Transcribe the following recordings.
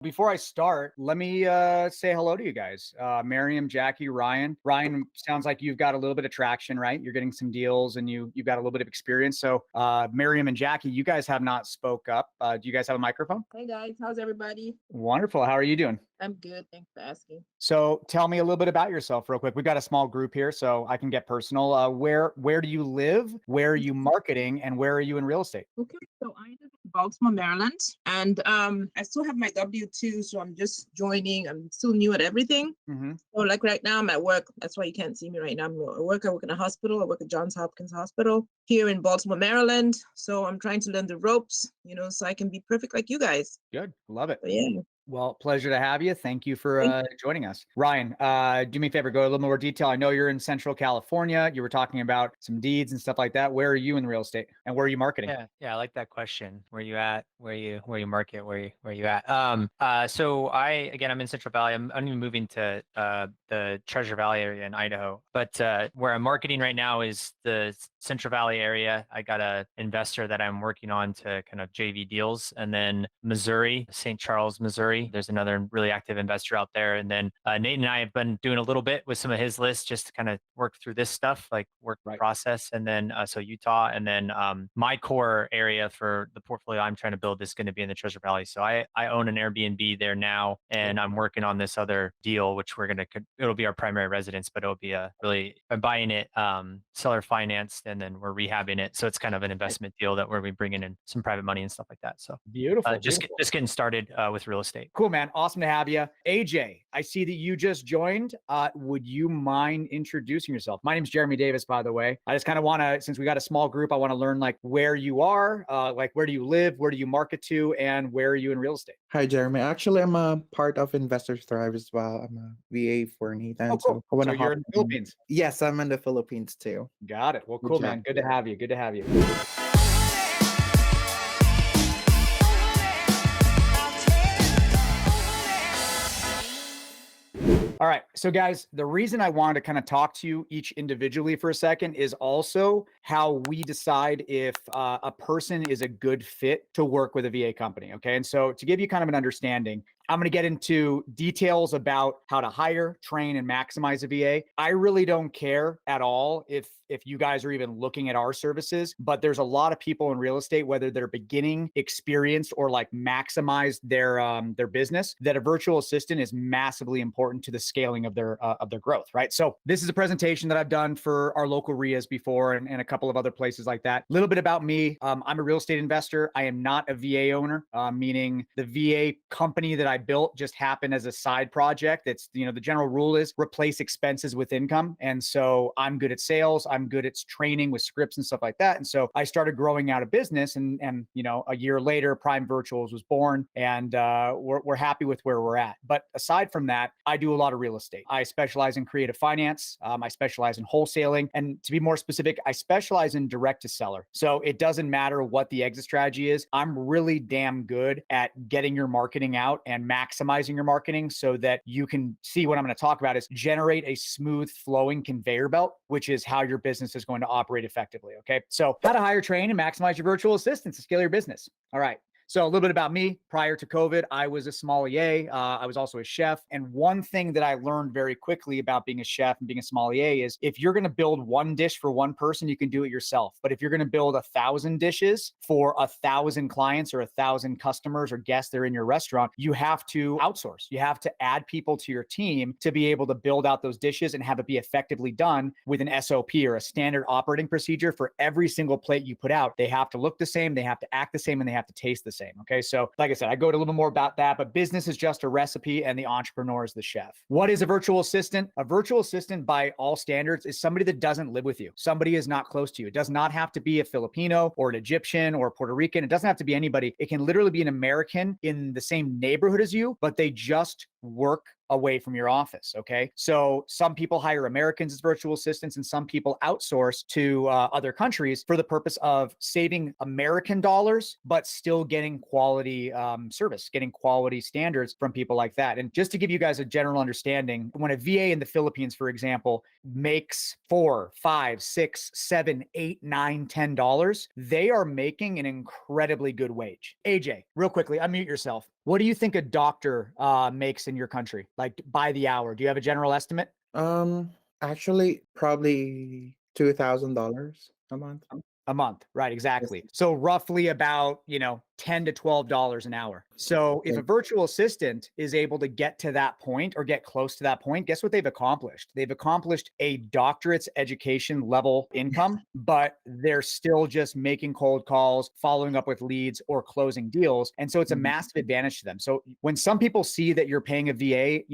Before I start, let me say hello to you guys. Miriam, Jackie, Ryan. Ryan, sounds like you've got a little bit of traction, right? You're getting some deals and you've got a little bit of experience. So Miriam and Jackie, you guys have not spoke up. Do you guys have a microphone? Hey guys, how's everybody? Wonderful. How are you doing? I'm good. Thanks for asking. So tell me a little bit about yourself real quick. We've got a small group here, so I can get personal. Where do you live? Where are you marketing? And where are you in real estate? Okay, so I live in Baltimore, Maryland, and I still have my W-2, so I'm just joining. I'm still new at everything. Mm-hmm. So like right now, I'm at work. That's why you can't see me right now. I work in a hospital. I work at Johns Hopkins Hospital here in Baltimore, Maryland. So I'm trying to learn the ropes, so I can be perfect like you guys. Good. Love it. So, yeah. Well, pleasure to have you. Thank you for joining us. Ryan, do me a favor, go a little more detail. I know you're in Central California. You were talking about some deeds and stuff like that. Where are you in real estate and where are you marketing? Yeah, I like that question. Where you at? Where you market? Where you at? So I'm in Central Valley. I'm only moving to the Treasure Valley area in Idaho. But where I'm marketing right now is the Central Valley area. I got a investor that I'm working on to kind of JV deals, and then Missouri, St. Charles, Missouri. There's another really active investor out there. And then Nate and I have been doing a little bit with some of his lists just to kind of work through this stuff, like work the process. And then so Utah, and then my core area for the portfolio I'm trying to build is going to be in the Treasure Valley. So I own an Airbnb there now, and I'm working on this other deal, which it'll be our primary residence, but it'll be I'm buying it seller financed, and then we're rehabbing it. So it's kind of an investment deal where we bring in some private money and stuff like that. So beautiful. Just getting started with real estate. Cool, man. Awesome to have you. AJ, I see that you just joined. Would you mind introducing yourself? My name's Jeremy Davis, by the way. I just kind of want to, since we got a small group, I want to learn like where you are, like where do you live, where do you market to, and where are you in real estate? Hi, Jeremy. Actually, I'm a part of Investors Thrive as well. I'm a VA for Nathan. Oh, cool. So you're in the Philippines? Yes, I'm in the Philippines too. Got it. Well, cool, man. Good to have you. Good to have you. All right. So guys, the reason I wanted to kind of talk to you each individually for a second is also how we decide if a person is a good fit to work with a VA company. Okay. And so to give you kind of an understanding, I'm going to get into details about how to hire, train, and maximize a VA. I really don't care at all if you guys are even looking at our services, but there's a lot of people in real estate, whether they're beginning, experienced, or like maximize their business, that a virtual assistant is massively important to the scaling of their growth, right? So this is a presentation that I've done for our local RIAs before and a couple of other places like that. A little bit about me. I'm a real estate investor. I am not a VA owner, meaning the VA company that I built just happened as a side project. It's, the general rule is replace expenses with income. And so I'm good at sales. I'm good at training with scripts and stuff like that. And so I started growing out a business and a year later, Prime Virtuals was born, and we're happy with where we're at. But aside from that, I do a lot of real estate. I specialize in creative finance. I specialize in wholesaling. And to be more specific, I specialize in direct to seller. So it doesn't matter what the exit strategy is. I'm really damn good at getting your marketing out and maximizing your marketing so that you can see what I'm going to talk about is generate a smooth flowing conveyor belt, which is how your business is going to operate effectively. Okay. So how to hire, train, and maximize your virtual assistants to scale your business. All right. So a little bit about me. Prior to COVID, I was a sommelier. I was also a chef. And one thing that I learned very quickly about being a chef and being a sommelier is if you're going to build one dish for one person, you can do it yourself. But if you're going to build 1,000 dishes for 1,000 clients or 1,000 customers or guests that are in your restaurant, you have to outsource. You have to add people to your team to be able to build out those dishes and have it be effectively done with an SOP or a standard operating procedure for every single plate you put out. They have to look the same, they have to act the same, and they have to taste the same. Okay. So like I said, I go to a little bit more about that, but business is just a recipe and the entrepreneur is the chef. What is a virtual assistant? A virtual assistant by all standards is somebody that doesn't live with you. Somebody is not close to you. It does not have to be a Filipino or an Egyptian or a Puerto Rican. It doesn't have to be anybody. It can literally be an American in the same neighborhood as you, but they just work away from your office. Okay. So some people hire Americans as virtual assistants and some people outsource to other countries for the purpose of saving American dollars, but still getting quality service, getting quality standards from people like that. And just to give you guys a general understanding, when a VA in the Philippines, for example, makes $4, $5, $6, $7, $8, $9, $10, they are making an incredibly good wage. AJ, real quickly, unmute yourself. What do you think a doctor makes in your country, like by the hour? Do you have a general estimate? Um, Actually, probably $2,000 a month. A month, right? Yes. Exactly. So roughly about, $10 to $12 an hour. So if Yeah. a virtual assistant is able to get to that point or get close to that point, guess what they've accomplished? They've accomplished a doctorate's education level income, but they're still just making cold calls, following up with leads, or closing deals. And so it's a Mhm. massive advantage to them. So when some people see that you're paying a VA,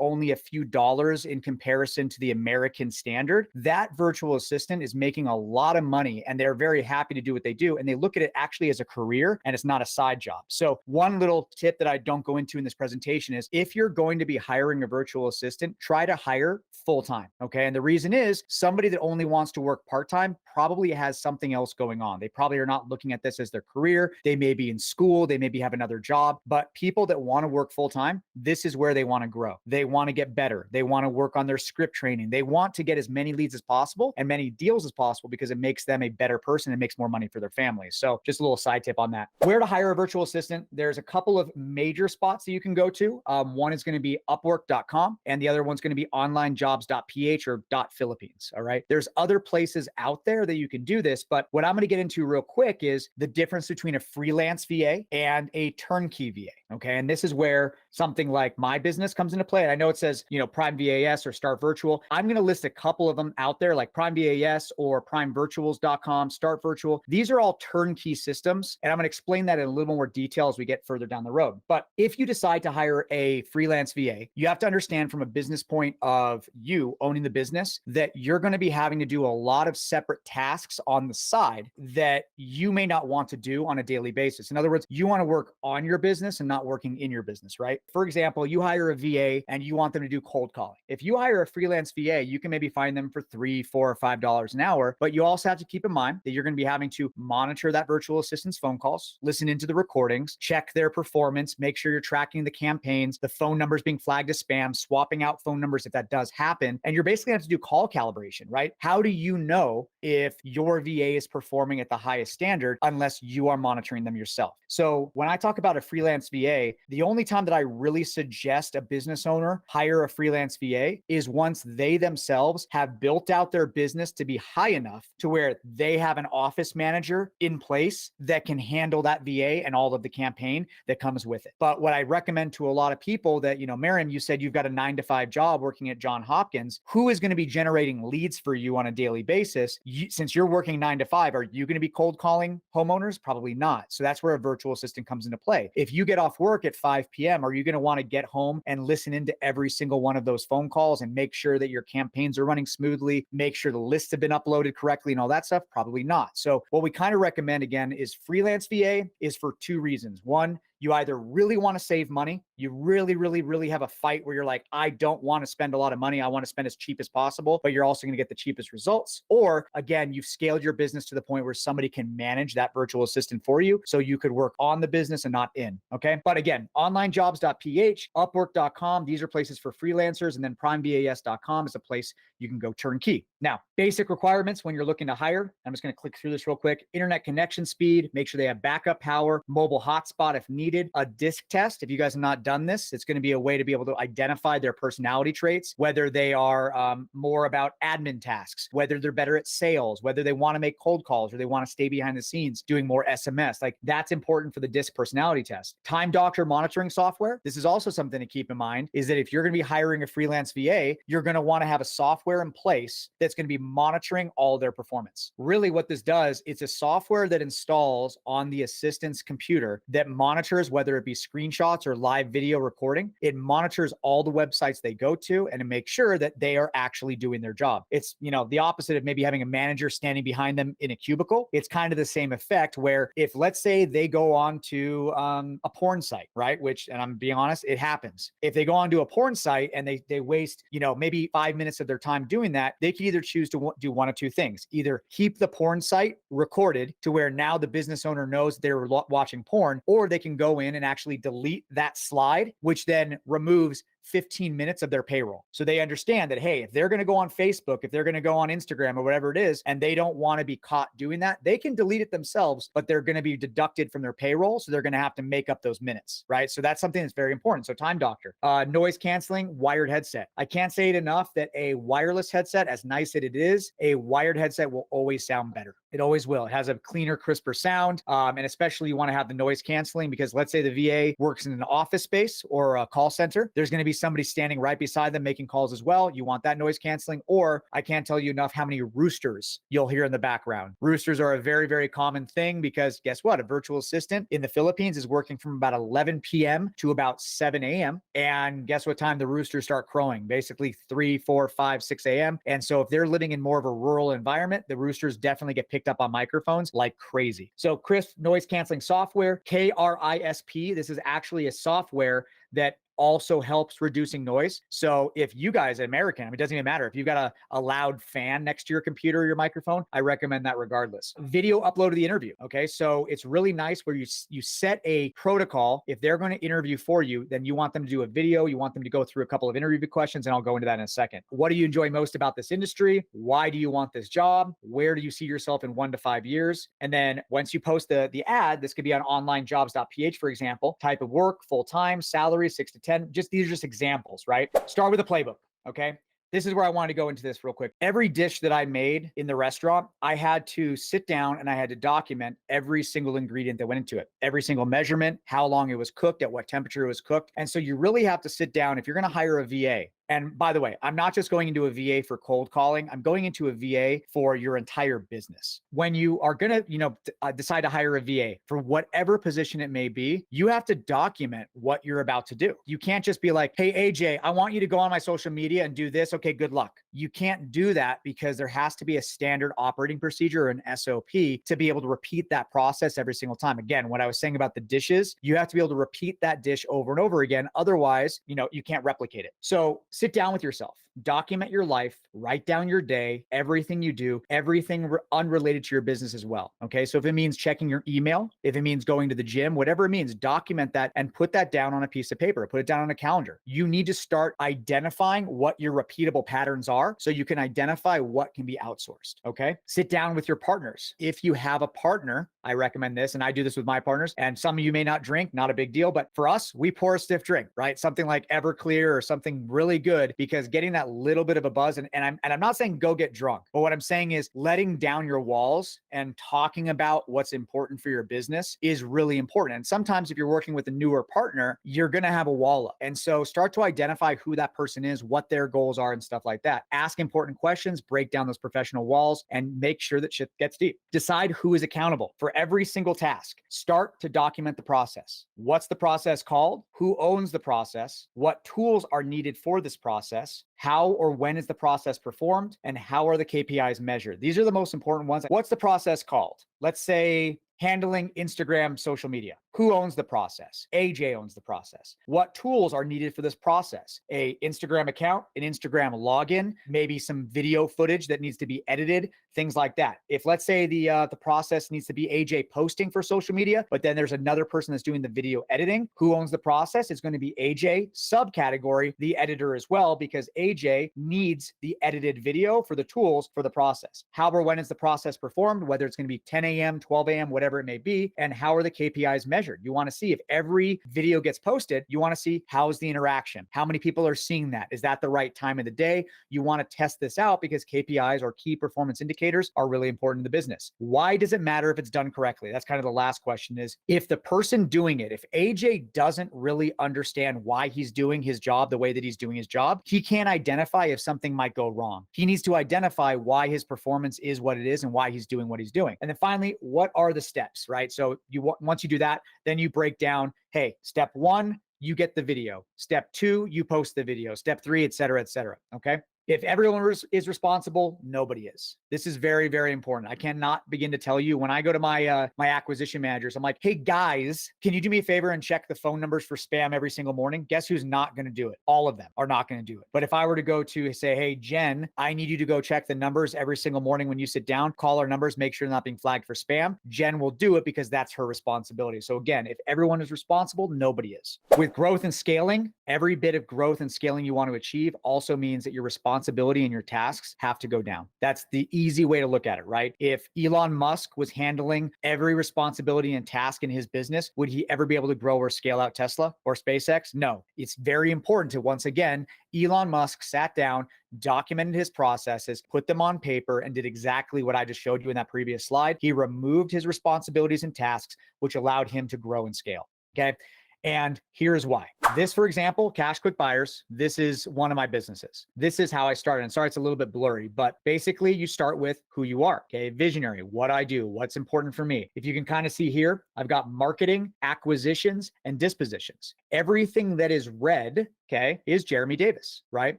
only a few dollars in comparison to the American standard, that virtual assistant is making a lot of money and they're very happy to do what they do. And they look at it actually as a career and it's not a side job. So one little tip that I don't go into in this presentation is if you're going to be hiring a virtual assistant, try to hire full-time. Okay. And the reason is somebody that only wants to work part-time probably has something else going on. They probably are not looking at this as their career. They may be in school, they maybe have another job, but people that want to work full-time, this is where they want to grow. They want to get better. They want to work on their script training. They want to get as many leads as possible and many deals as possible because it makes them a better person and makes more money for their families. So just a little side tip on that. Where to hire a virtual assistant? There's a couple of major spots that you can go to. One is going to be upwork.com and the other one's going to be onlinejobs.ph or .philippines. All right. There's other places out there that you can do this, but what I'm going to get into real quick is the difference between a freelance VA and a turnkey VA. Okay. And this is where something like my business comes into play. And I know it says, Prime VAS or Start Virtual. I'm going to list a couple of them out there like Prime VAS or primevirtuals.com, Start Virtual. These are all turnkey systems. And I'm going to explain that in a little more detail as we get further down the road. But if you decide to hire a freelance VA, you have to understand from a business point of you owning the business that you're going to be having to do a lot of separate tasks on the side that you may not want to do on a daily basis. In other words, you want to work on your business and not working in your business, right? For example, you hire a VA and you want them to do cold calling. If you hire a freelance VA, you can maybe find them for $3, $4, or $5 an hour, but you also have to keep in mind that you're going to be having to monitor that virtual assistant's phone calls, listen into the recordings, check their performance, make sure you're tracking the campaigns, the phone numbers being flagged as spam, swapping out phone numbers if that does happen. And you're basically going to have to do call calibration, right? How do you know if your VA is performing at the highest standard unless you are monitoring them yourself? So when I talk about a freelance VA, the only time that I really suggest a business owner hire a freelance VA is once they themselves have built out their business to be high enough to where they have an office manager in place that can handle that VA and all of the campaign that comes with it. But what I recommend to a lot of people that, Miriam, you said you've got a 9-to-5 job working at Johns Hopkins. Who is going to be generating leads for you on a daily basis? Since you're working 9-to-5, are you going to be cold calling homeowners? Probably not. So that's where a virtual assistant comes into play. If you get off work at 5 p.m., are you going to want to get home and listen into every single one of those phone calls and make sure that your campaigns are running smoothly, make sure the lists have been uploaded correctly and all that stuff? Probably not. So what we kind of recommend again is freelance VA is for two reasons. One, you either really want to save money, you really, really, really have a fight where you're like, I don't want to spend a lot of money. I want to spend as cheap as possible, but you're also going to get the cheapest results. Or again, you've scaled your business to the point where somebody can manage that virtual assistant for you. So you could work on the business and not in. Okay. But again, onlinejobs.ph, upwork.com, these are places for freelancers. And then primevas.com is a place you can go turnkey. Now, basic requirements when you're looking to hire. I'm just going to click through this real quick. Internet connection speed, make sure they have backup power, mobile hotspot if needed, a disc test. If you guys have not done this, it's going to be a way to be able to identify their personality traits, whether they are more about admin tasks, whether they're better at sales, whether they want to make cold calls or they want to stay behind the scenes doing more SMS. Like that's important for the disc personality test. Time doctor monitoring software. This is also something to keep in mind is that if you're going to be hiring a freelance VA, you're going to want to have a software in place that's going to be monitoring all their performance. Really what this does, it's a software that installs on the assistant's computer that monitors whether it be screenshots or live video recording. It monitors all the websites they go to and to make sure that they are actually doing their job. It's, the opposite of maybe having a manager standing behind them in a cubicle. It's kind of the same effect where if let's say they go on to a porn site, right? Which, and I'm being honest, it happens. If they go on to a porn site and they waste, maybe 5 minutes of their time doing that, they can either choose to do one of two things. Either keep the porn site recorded to where now the business owner knows they were watching porn, or they can go in and actually delete that slide, which then removes 15 minutes of their payroll. So they understand that, hey, if they're going to go on Facebook, if they're going to go on Instagram or whatever it is, and they don't want to be caught doing that, they can delete it themselves, but they're going to be deducted from their payroll. So they're going to have to make up those minutes, right? So that's something that's very important. So time doctor, noise canceling, wired headset. I can't say it enough that a wireless headset, as nice as it is, a wired headset will always sound better. It always will. It has a cleaner, crisper sound. And especially you want to have the noise canceling, because let's say the VA works in an office space or a call center. There's going to be somebody standing right beside them making calls as well. You want that noise canceling. Or I can't tell you enough how many roosters you'll hear in the background. Roosters are a very, very common thing, because guess what? A virtual assistant in the Philippines is working from about 11 p.m. to about 7 a.m. And guess what time the roosters start crowing? Basically 3, 4, 5, 6 a.m. And so if they're living in more of a rural environment, the roosters definitely get picked up on microphones like crazy. So crisp noise canceling software, KRISP, this is actually a software that also helps reducing noise. So if you guys, American, I mean, it doesn't even matter. If you've got a loud fan next to your computer or your microphone, I recommend that regardless. Video upload of the interview. Okay. So it's really nice where you set a protocol. If they're going to interview for you, then you want them to do a video. You want them to go through a couple of interview questions, and I'll go into that in a second. What do you enjoy most about this industry? Why do you want this job? Where do you see yourself in 1 to 5 years? And then once you post the ad, this could be on onlinejobs.ph, for example, type of work, full-time, salary, 6 to 10, these are just examples, right? Start with a playbook, okay? This is where I wanted to go into this real quick. Every dish that I made in the restaurant, I had to sit down and I had to document every single ingredient that went into it, every single measurement, how long it was cooked, at what temperature it was cooked. And so you really have to sit down if you're going to hire a VA. And by the way, I'm not just going into a VA for cold calling. I'm going into a VA for your entire business. When you are going to, decide to hire a VA for whatever position it may be, you have to document what you're about to do. You can't just be like, hey, AJ, I want you to go on my social media and do this. Okay, good luck. You can't do that, because there has to be a standard operating procedure or an SOP to be able to repeat that process every single time. Again, what I was saying about the dishes, you have to be able to repeat that dish over and over again. Otherwise, you can't replicate it. So sit down with yourself, document your life, write down your day, everything you do, everything unrelated to your business as well. Okay. So if it means checking your email, if it means going to the gym, whatever it means, document that and put that down on a piece of paper, put it down on a calendar. You need to start identifying what your repeatable patterns are so you can identify what can be outsourced. Okay. Sit down with your partners. If you have a partner, I recommend this, and I do this with my partners, and some of you may not drink, not a big deal, but for us, we pour a stiff drink, right? Something like Everclear or something really good, because getting that little bit of a buzz, and I'm not saying go get drunk, but what I'm saying is letting down your walls and talking about what's important for your business is really important. And sometimes if you're working with a newer partner, you're going to have a wall up. And so start to identify who that person is, what their goals are, and stuff like that. Ask important questions, break down those professional walls, and make sure that shit gets deep. Decide who is accountable for every single task. Start to document the process. What's the process called? Who owns the process? What tools are needed for this process? How or when is the process performed? And how are the KPIs measured? These are the most important ones. What's the process called? Let's say handling Instagram social media. Who owns the process? AJ owns the process. What tools are needed for this process? A Instagram account, an Instagram login, maybe some video footage that needs to be edited, things like that. If let's say the process needs to be AJ posting for social media, but then there's another person that's doing the video editing, who owns the process? It's going to be AJ, subcategory, the editor as well, because AJ needs the edited video for the tools for the process. However, when is the process performed, whether it's going to be 10 a.m., 12 a.m., whatever it may be, and how are the KPIs measured? You want to see if every video gets posted, you want to see how's the interaction, how many people are seeing that, is that the right time of the day? You want to test this out, because KPIs or key performance indicators are really important in the business. Why does it matter if it's done correctly? That's kind of the last question, is if the person doing it, if AJ doesn't really understand why he's doing his job the way that he's doing his job, he can't identify if something might go wrong. He needs to identify why his performance is what it is and why he's doing what he's doing. And then finally, what are the steps, right? So once you do that, then you break down, hey, step 1, you get the video. Step 2, you post the video. Step 3, et cetera, okay? If everyone is responsible, nobody is. This is very, very important. I cannot begin to tell you, when I go to my my acquisition managers, I'm like, hey guys, can you do me a favor and check the phone numbers for spam every single morning? Guess who's not going to do it? All of them are not going to do it. But if I were to go to say, hey, Jen, I need you to go check the numbers every single morning when you sit down, call our numbers, make sure they're not being flagged for spam. Jen will do it because that's her responsibility. So again, if everyone is responsible, nobody is. With growth and scaling, Every bit of growth and scaling you want to achieve also means that your responsibility and your tasks have to go down. That's the easy way to look at it, right? If Elon Musk was handling every responsibility and task in his business, would he ever be able to grow or scale out Tesla or SpaceX? No. It's very important to, once again, Elon Musk sat down, documented his processes, put them on paper, and did exactly what I just showed you in that previous slide. He removed his responsibilities and tasks, which allowed him to grow and scale. Okay. And here's why. This, for example, Cash Quick Buyers, this is one of my businesses. This is how I started. And sorry, it's a little bit blurry, but basically you start with who you are. Okay. Visionary, what I do, what's important for me. If you can kind of see here, I've got marketing, acquisitions, and dispositions. Everything that is red, okay, is Jeremy Davis, right?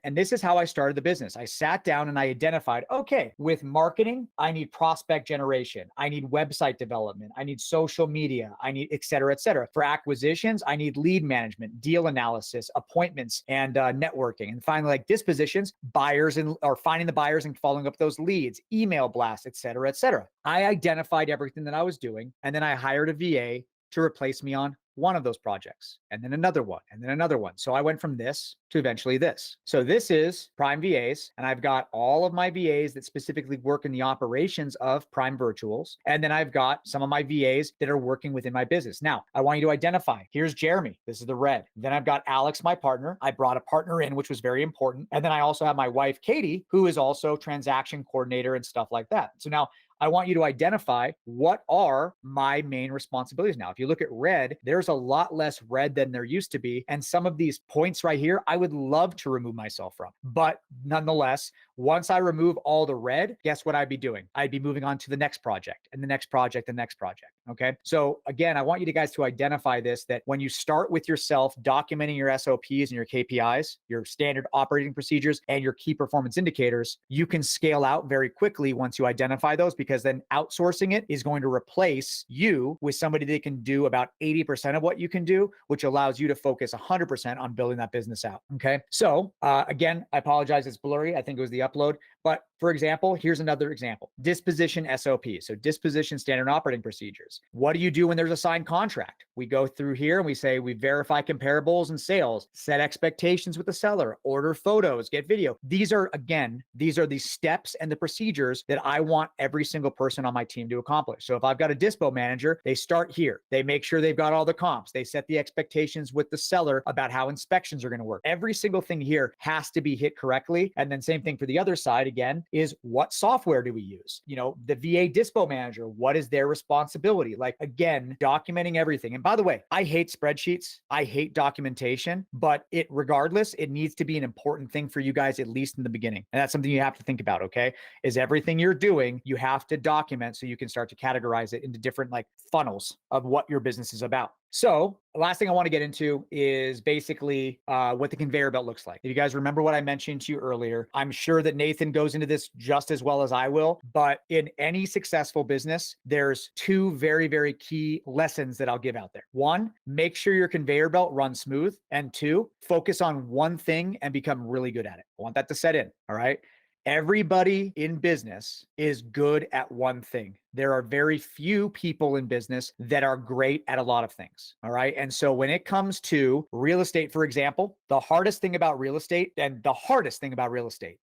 And this is how I started the business. I sat down and I identified, okay, with marketing, I need prospect generation. I need website development. I need social media. I need et cetera, et cetera. For acquisitions, I need lead management, deal analysis, appointments, and networking. And finally, like dispositions, buyers or finding the buyers and following up those leads, email blasts, et cetera, et cetera. I identified everything that I was doing, and then I hired a VA to replace me on one of those projects, and then another one, and then another one. So I went from this to eventually this. So this is Prime VAs, and I've got all of my VAs that specifically work in the operations of Prime Virtuals. And then I've got some of my VAs that are working within my business. Now, I want you to identify, here's Jeremy, this is the red. Then I've got Alex, my partner. I brought a partner in, which was very important. And then I also have my wife, Katie, who is also transaction coordinator and stuff like that. So now I want you to identify what are my main responsibilities. Now, if you look at red, there's a lot less red than there used to be. And some of these points right here, I would love to remove myself from. But nonetheless, once I remove all the red, guess what I'd be doing? I'd be moving on to the next project and the next project and next project. Okay. So again, I want you guys to identify this, that when you start with yourself, documenting your SOPs and your KPIs, your standard operating procedures, and your key performance indicators, you can scale out very quickly once you identify those, because then outsourcing it is going to replace you with somebody that can do about 80% of what you can do, which allows you to focus 100% on building that business out. Okay. So again, I apologize. It's blurry. I think it was the upload. But for example, here's another example. Disposition SOP. So disposition standard operating procedures. What do you do when there's a signed contract? We go through here and we say, we verify comparables and sales, set expectations with the seller, order photos, get video. These are the steps and the procedures that I want every single person on my team to accomplish. So if I've got a dispo manager, they start here. They make sure they've got all the comps. They set the expectations with the seller about how inspections are going to work. Every single thing here has to be hit correctly. And then same thing for the other side, again, is what software do we use? You know, the VA dispo manager, what is their responsibility? Like, again, documenting everything. And by the way, I hate spreadsheets. I hate documentation, but regardless, it needs to be an important thing for you guys, at least in the beginning. And that's something you have to think about. Okay. Is everything you're doing, you have to document so you can start to categorize it into different like funnels of what your business is about. So the last thing I want to get into is basically what the conveyor belt looks like. If you guys remember what I mentioned to you earlier, I'm sure that Nathan goes into this just as well as I will, but in any successful business, there's two very, very key lessons that I'll give out there. One, make sure your conveyor belt runs smooth. And two, focus on one thing and become really good at it. I want that to set in. All right. Everybody in business is good at one thing. There are very few people in business that are great at a lot of things. All right. And so when it comes to real estate, for example, the hardest thing about real estate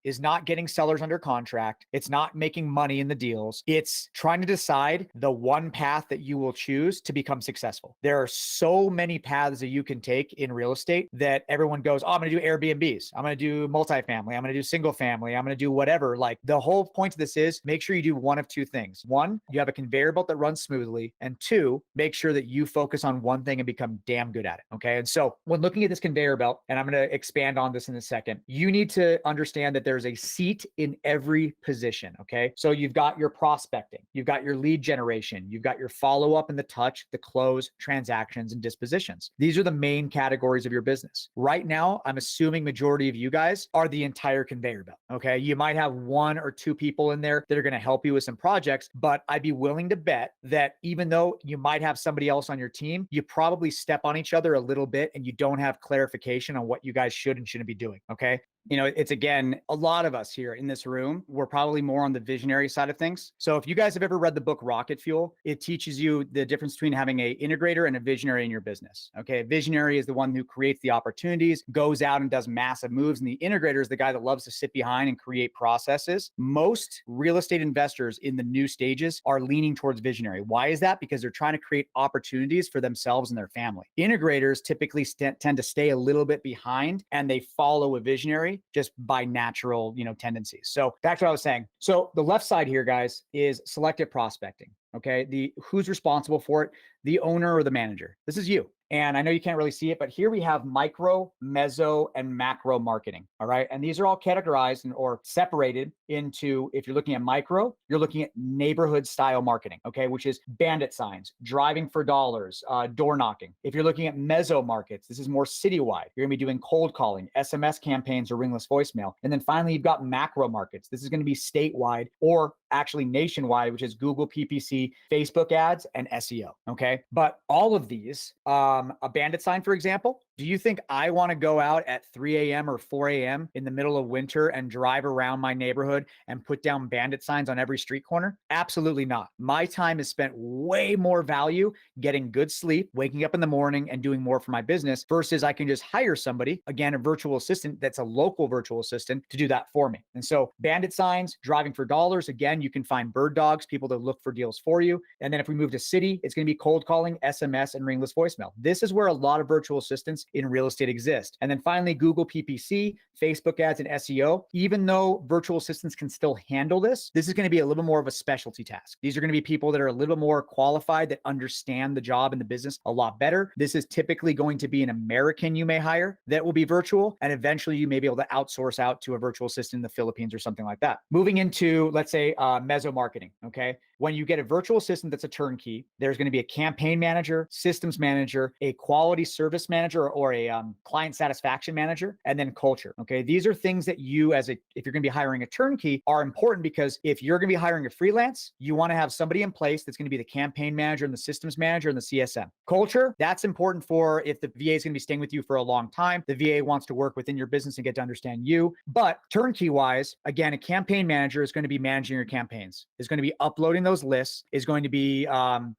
is not getting sellers under contract. It's not making money in the deals. It's trying to decide the one path that you will choose to become successful. There are so many paths that you can take in real estate that everyone goes, oh, I'm going to do Airbnbs. I'm going to do multifamily. I'm going to do single family. I'm going to do whatever. Like, the whole point of this is make sure you do one of two things. One, you have a conveyor belt that runs smoothly. And two, make sure that you focus on one thing and become damn good at it. Okay. And so when looking at this conveyor belt, and I'm going to expand on this in a second, you need to understand that there's a seat in every position. Okay. So you've got your prospecting, you've got your lead generation, you've got your follow-up and the touch, the close, transactions, and dispositions. These are the main categories of your business. Right now, I'm assuming majority of you guys are the entire conveyor belt. Okay. You might have one or two people in there that are going to help you with some projects, but I'd be willing to bet that even though you might have somebody else on your team, you probably step on each other a little bit and you don't have clarification on what you guys should and shouldn't be doing. Okay. you know, it's again, a lot of us here in this room, we're probably more on the visionary side of things. So if you guys have ever read the book Rocket Fuel, it teaches you the difference between having a integrator and a visionary in your business. Okay. A visionary is the one who creates the opportunities, goes out and does massive moves. And the integrator is the guy that loves to sit behind and create processes. Most real estate investors in the new stages are leaning towards visionary. Why is that? Because they're trying to create opportunities for themselves and their family. Integrators typically tend to stay a little bit behind and they follow a visionary just by natural, you know, tendencies. So back to what I was saying. So the left side here, guys, is selective prospecting. Okay. Who's responsible for it? The owner or the manager. This is you. And I know you can't really see it, but here we have micro, meso, and macro marketing. All right. And these are all categorized or separated into, if you're looking at micro, you're looking at neighborhood style marketing. Okay. Which is bandit signs, driving for dollars, door knocking. If you're looking at meso markets, this is more citywide. You're going to be doing cold calling, SMS campaigns, or ringless voicemail. And then finally, you've got macro markets. This is going to be statewide or actually nationwide, which is Google PPC, Facebook ads, and SEO. Okay. But all of these, a bandit sign, for example, do you think I want to go out at 3 a.m. or 4 a.m. in the middle of winter and drive around my neighborhood and put down bandit signs on every street corner? Absolutely not. My time is spent way more value getting good sleep, waking up in the morning and doing more for my business versus I can just hire somebody, again, a virtual assistant that's a local virtual assistant to do that for me. And so bandit signs, driving for dollars, again, you can find bird dogs, people that look for deals for you. And then if we move to city, it's going to be cold calling, SMS, and ringless voicemail. This is where a lot of virtual assistants in real estate exist. And then finally, Google PPC, Facebook ads, and SEO. Even though virtual assistants can still handle this, this is going to be a little more of a specialty task. These are going to be people that are a little more qualified, that understand the job and the business a lot better. This is typically going to be an American you may hire that will be virtual. And eventually you may be able to outsource out to a virtual assistant in the Philippines or something like that. Moving into, let's say, meso marketing. Okay. When you get a virtual assistant that's a turnkey, there's going to be a campaign manager, systems manager, a quality service manager, or a client satisfaction manager, and then culture. Okay. These are things that you, if you're going to be hiring a turnkey, are important, because if you're going to be hiring a freelance, you want to have somebody in place that's going to be the campaign manager and the systems manager and the CSM. Culture, that's important for if the VA is going to be staying with you for a long time. The VA wants to work within your business and get to understand you. But turnkey wise, again, a campaign manager is going to be managing your campaigns, is going to be uploading those lists, is going to be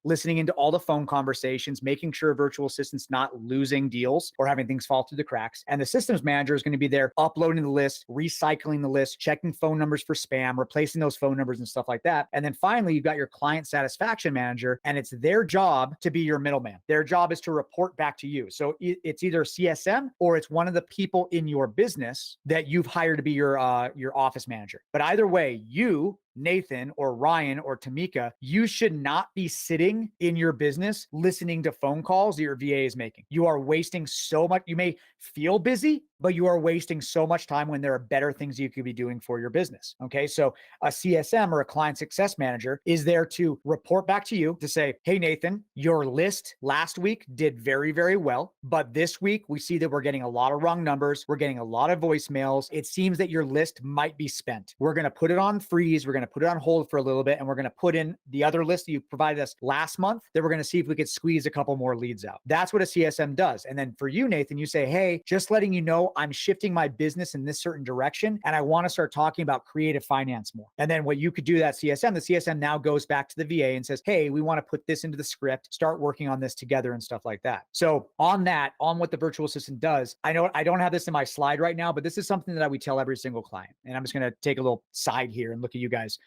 listening into all the phone conversations, making sure a virtual assistant's not losing deals or having things fall through the cracks. And the systems manager is going to be there uploading the list, recycling the list, checking phone numbers for spam, replacing those phone numbers and stuff like that. And then finally, you've got your client satisfaction manager, and it's their job to be your middleman. Their job is to report back to you. So it's either CSM or it's one of the people in your business that you've hired to be your office manager. But either way, you, Nathan or Ryan or Tamika, you should not be sitting in your business listening to phone calls that your VA is making. You are wasting so much. You may feel busy, but you are wasting so much time when there are better things you could be doing for your business. Okay. So a CSM or a client success manager is there to report back to you to say, hey, Nathan, your list last week did very, very well. But this week we see that we're getting a lot of wrong numbers. We're getting a lot of voicemails. It seems that your list might be spent. We're going to put it on freeze. We're going to put it on hold for a little bit. And we're going to put in the other list that you provided us last month that we're going to see if we could squeeze a couple more leads out. That's what a CSM does. And then for you, Nathan, you say, hey, just letting you know, I'm shifting my business in this certain direction, and I want to start talking about creative finance more. And then what you could do, that CSM, the CSM now goes back to the VA and says, hey, we want to put this into the script, start working on this together and stuff like that. So on what the virtual assistant does, I know I don't have this in my slide right now, but this is something that we tell every single client. And I'm just going to take a little side here and look at you guys.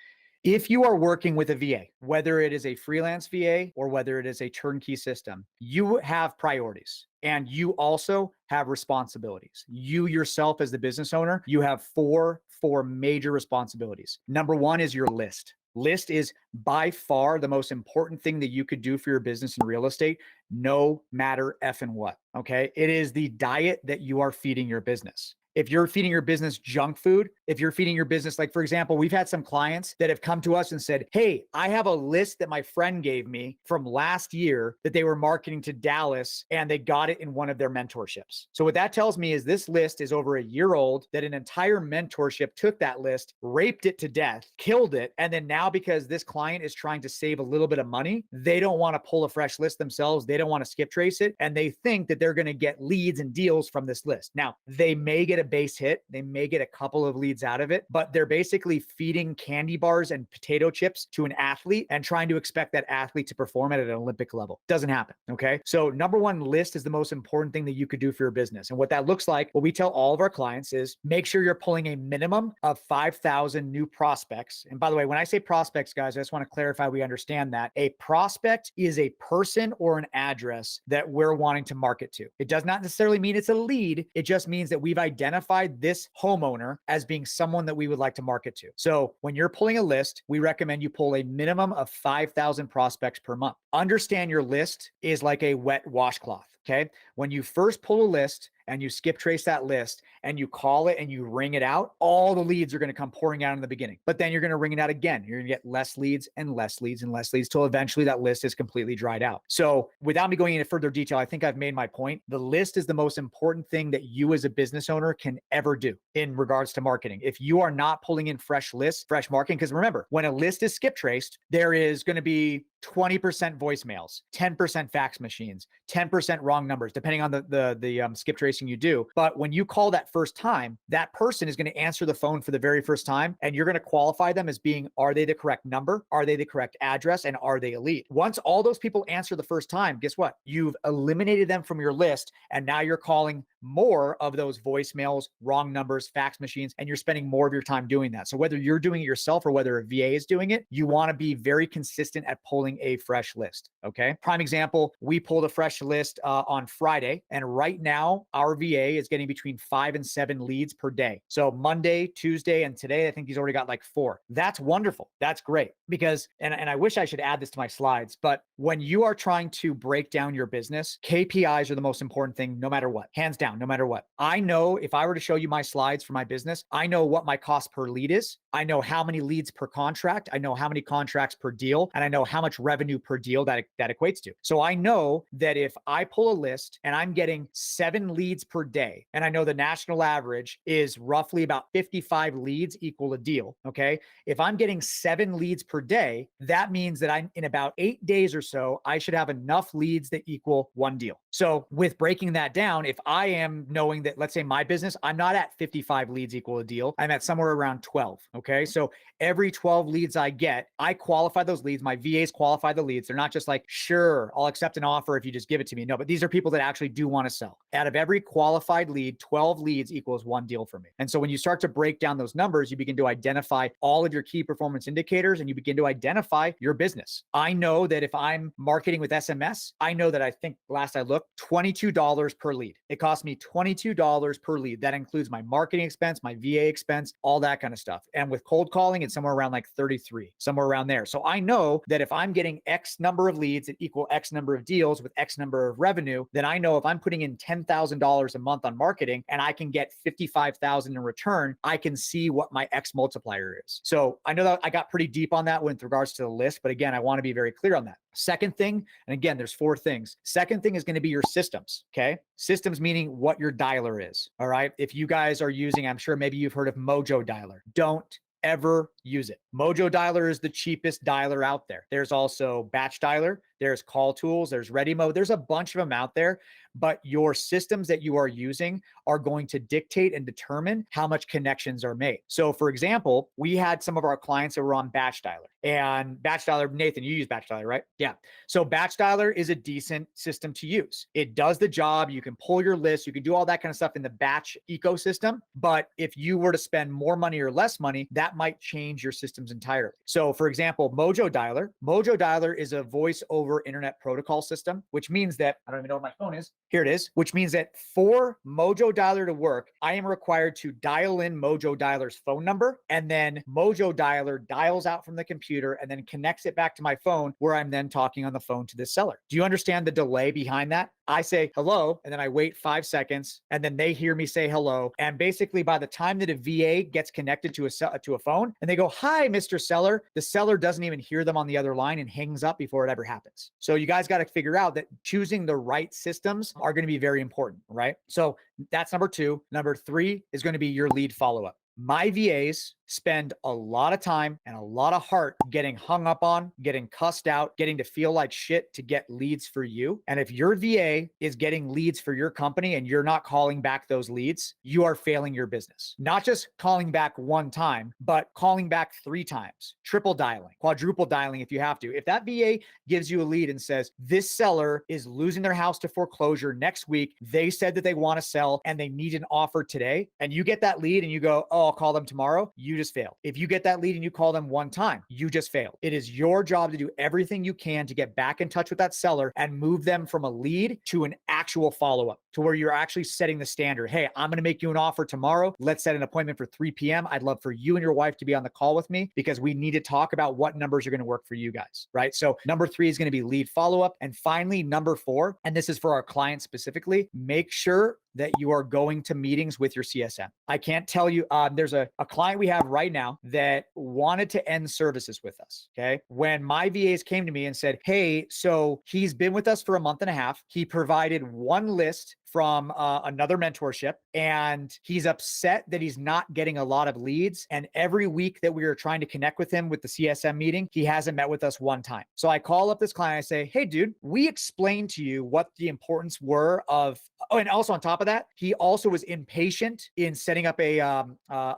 If you are working with a VA, whether it is a freelance VA or whether it is a turnkey system, you have priorities and you also have responsibilities. You yourself as the business owner, you have four major responsibilities. Number one is your list. List is by far the most important thing that you could do for your business in real estate, no matter effing what, okay? It is the diet that you are feeding your business. If you're feeding your business junk food, if you're feeding your business, like for example, we've had some clients that have come to us and said, hey, I have a list that my friend gave me from last year that they were marketing to Dallas and they got it in one of their mentorships. So what that tells me is this list is over a year old, that an entire mentorship took that list, raped it to death, killed it. And then now because this client is trying to save a little bit of money, they don't want to pull a fresh list themselves. They don't want to skip trace it. And they think that they're going to get leads and deals from this list. Now, they may get a a base hit. They may get a couple of leads out of it, but they're basically feeding candy bars and potato chips to an athlete and trying to expect that athlete to perform at an Olympic level. Doesn't happen. Okay. So number one, list is the most important thing that you could do for your business. And what that looks like, what we tell all of our clients is make sure you're pulling a minimum of 5,000 new prospects. And by the way, when I say prospects, guys, I just want to clarify we understand that a prospect is a person or an address that we're wanting to market to. It does not necessarily mean it's a lead. It just means that we've identified this homeowner as being someone that we would like to market to. So when you're pulling a list, we recommend you pull a minimum of 5,000 prospects per month. Understand your list is like a wet washcloth. Okay. When you first pull a list and you skip trace that list and you call it and you ring it out, all the leads are going to come pouring out in the beginning, but then you're going to ring it out again. You're going to get less leads and less leads and less leads till eventually that list is completely dried out. So without me going into further detail, I think I've made my point. The list is the most important thing that you as a business owner can ever do in regards to marketing. If you are not pulling in fresh lists, fresh marketing, because remember, when a list is skip traced, there is going to be 20% voicemails, 10% fax machines, 10% wrong numbers, depending on the skip tracing you do. But when you call that first time, that person is going to answer the phone for the very first time, and you're going to qualify them as being, are they the correct number? Are they the correct address? And are they a lead? Once all those people answer the first time, guess what? You've eliminated them from your list. And now you're calling more of those voicemails, wrong numbers, fax machines, and you're spending more of your time doing that. So whether you're doing it yourself or whether a VA is doing it, you want to be very consistent at pulling a fresh list. Okay. Prime example, we pulled a fresh list on Friday, and right now our VA is getting between 5 and 7 leads per day. So Monday, Tuesday, and today, I think he's already got like 4. That's wonderful. That's great because, and I wish I should add this to my slides, but when you are trying to break down your business, KPIs are the most important thing, no matter what, hands down, no matter what. I know if I were to show you my slides for my business, I know what my cost per lead is. I know how many leads per contract. I know how many contracts per deal, and I know how much revenue per deal that equates to. So I know that if I pull a list and I'm getting 7 leads per day, and I know the national average is roughly about 55 leads equal a deal. Okay. If I'm getting 7 leads per day, that means that I'm in about 8 days or so, I should have enough leads that equal 1 deal. So with breaking that down, if I am knowing that, let's say my business, I'm not at 55 leads equal a deal, I'm at somewhere around 12. Okay. So every 12 leads I get, I qualify those leads. My VAs qualify the leads. They're not just like, sure, I'll accept an offer if you just give it to me. No, but these are people that actually do want to sell. Out of every qualified lead, 12 leads equals 1 deal for me. And so when you start to break down those numbers, you begin to identify all of your key performance indicators and you begin to identify your business. I know that if I'm marketing with SMS, I know that I think last I looked, $22 per lead. It costs me $22 per lead. That includes my marketing expense, my VA expense, all that kind of stuff. And with cold calling, it's somewhere around like 33, somewhere around there. So I know that if I'm getting X number of leads that equal X number of deals with X number of revenue, then I know if I'm putting in $10,000 a month on marketing and I can get 55,000 in return, I can see what my X multiplier is. So I know that I got pretty deep on that with regards to the list, but again, I want to be very clear on that. Second thing, and again, there's 4 things. Second thing is going to be your systems. Okay. Systems meaning what your dialer is. All right. If you guys are using, I'm sure maybe you've heard of Mojo Dialer. Don't ever use it. Mojo Dialer is the cheapest dialer out there. There's also Batch Dialer. There's Call Tools. There's Ready Mode. There's a bunch of them out there, but your systems that you are using are going to dictate and determine how much connections are made. So for example, we had some of our clients that were on Batch Dialer, and Batch Dialer, Nathan, you use Batch Dialer, right? Yeah. So Batch Dialer is a decent system to use. It does the job. You can pull your list. You can do all that kind of stuff in the batch ecosystem. But if you were to spend more money or less money, that might change your systems entirely. So for example, Mojo Dialer is a voice over internet protocol system, which means that, I don't even know where my phone is. Here it is, which means that for Mojo Dialer to work, I am required to dial in Mojo Dialer's phone number, and then Mojo Dialer dials out from the computer and then connects it back to my phone, where I'm then talking on the phone to the seller. Do you understand the delay behind that? I say hello, and then I wait 5 seconds, and then they hear me say hello. And basically, by the time that a VA gets connected to a phone and they go, "Hi, Mr. Seller," the seller doesn't even hear them on the other line and hangs up before it ever happens. So you guys got to figure out that choosing the right systems are going to be very important, right? So that's number 2. Number 3 is going to be your lead follow-up. My VAs spend a lot of time and a lot of heart getting hung up on, getting cussed out, getting to feel like shit to get leads for you. And if your VA is getting leads for your company and you're not calling back those leads, you are failing your business. Not just calling back one time, but calling back 3 times, triple dialing, quadruple dialing if you have to. If that VA gives you a lead and says, this seller is losing their house to foreclosure next week, they said that they want to sell and they need an offer today, and you get that lead and you go, oh, I'll call them tomorrow, you just failed. If you get that lead and you call them one time, you just failed. It is your job to do everything you can to get back in touch with that seller and move them from a lead to an actual follow-up, to where you're actually setting the standard. Hey, I'm going to make you an offer tomorrow. Let's set an appointment for 3 p.m. I'd love for you and your wife to be on the call with me because we need to talk about what numbers are going to work for you guys, right? So number 3 is going to be lead follow-up. And finally, number 4, and this is for our clients specifically, make sure that you are going to meetings with your CSM. I can't tell you, there's a client we have right now that wanted to end services with us, okay? When my VAs came to me and said, hey, so he's been with us for a month and a half. He provided one list from another mentorship, and he's upset that he's not getting a lot of leads. And every week that we are trying to connect with him with the CSM meeting, he hasn't met with us one time. So I call up this client, I say, hey, dude, we explained to you what the importance were of, oh, and also on top of that, he also was impatient in setting up a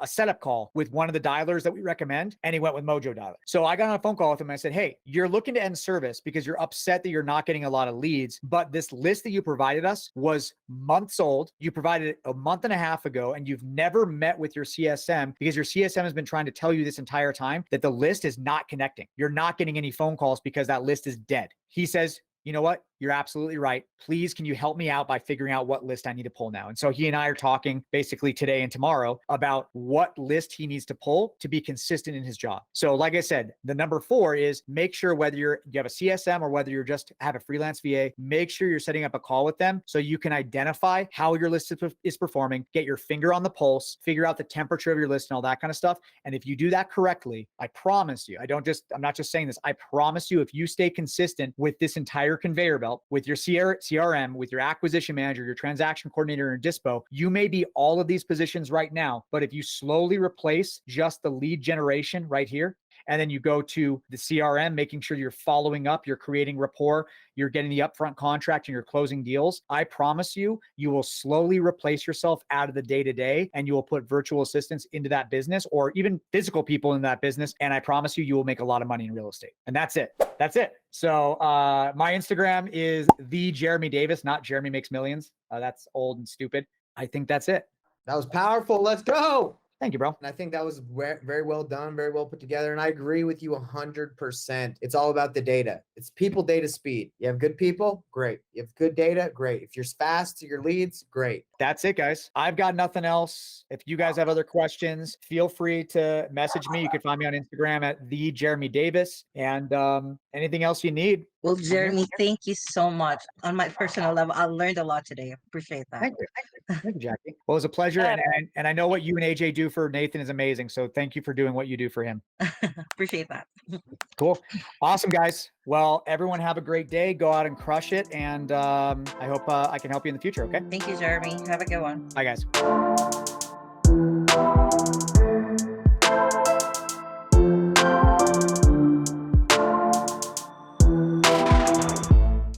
setup call with one of the dialers that we recommend, and he went with Mojo Dialer. So I got on a phone call with him and I said, hey, you're looking to end service because you're upset that you're not getting a lot of leads, but this list that you provided us was months old. You provided it a month and a half ago, and you've never met with your CSM because your CSM has been trying to tell you this entire time that the list is not connecting. You're not getting any phone calls because that list is dead. He says, you know what? You're absolutely right. Please, can you help me out by figuring out what list I need to pull now? And so he and I are talking basically today and tomorrow about what list he needs to pull to be consistent in his job. So like I said, the number 4 is make sure whether you have a CSM or whether you're just have a freelance VA, make sure you're setting up a call with them so you can identify how your list is performing, get your finger on the pulse, figure out the temperature of your list and all that kind of stuff. And if you do that correctly, I promise you, I'm not just saying this, I promise you, if you stay consistent with this entire conveyor belt, with your CRM, with your acquisition manager, your transaction coordinator, and Dispo, you may be all of these positions right now, but if you slowly replace just the lead generation right here, and then you go to the CRM, making sure you're following up, you're creating rapport, you're getting the upfront contract, and you're closing deals, I promise you, you will slowly replace yourself out of the day-to-day, and you will put virtual assistants into that business or even physical people in that business. And I promise you, you will make a lot of money in real estate. And that's it. That's it. So my Instagram is the Jeremy Davis, not Jeremy Makes Millions. That's old and stupid. I think that's it. That was powerful. Let's go. Thank you, bro. And I think that was very well done, very well put together. And I agree with you 100%. It's all about the data. It's people, data, speed. You have good people, great. You have good data, great. If you're fast to your leads, great. That's it, guys. I've got nothing else. If you guys have other questions, feel free to message me. You can find me on Instagram at the Jeremy Davis, and anything else you need. Well, Jeremy, thank you so much. On my personal level, I learned a lot today. I appreciate that. Thank you. Thank you, Jackie. Well, it was a pleasure. And I know what you and AJ do for Nathan is amazing. So thank you for doing what you do for him. Appreciate that. Cool. Awesome, guys. Well, everyone have a great day. Go out and crush it. And I hope I can help you in the future. Okay. Thank you, Jeremy. Have a good one. Bye, guys.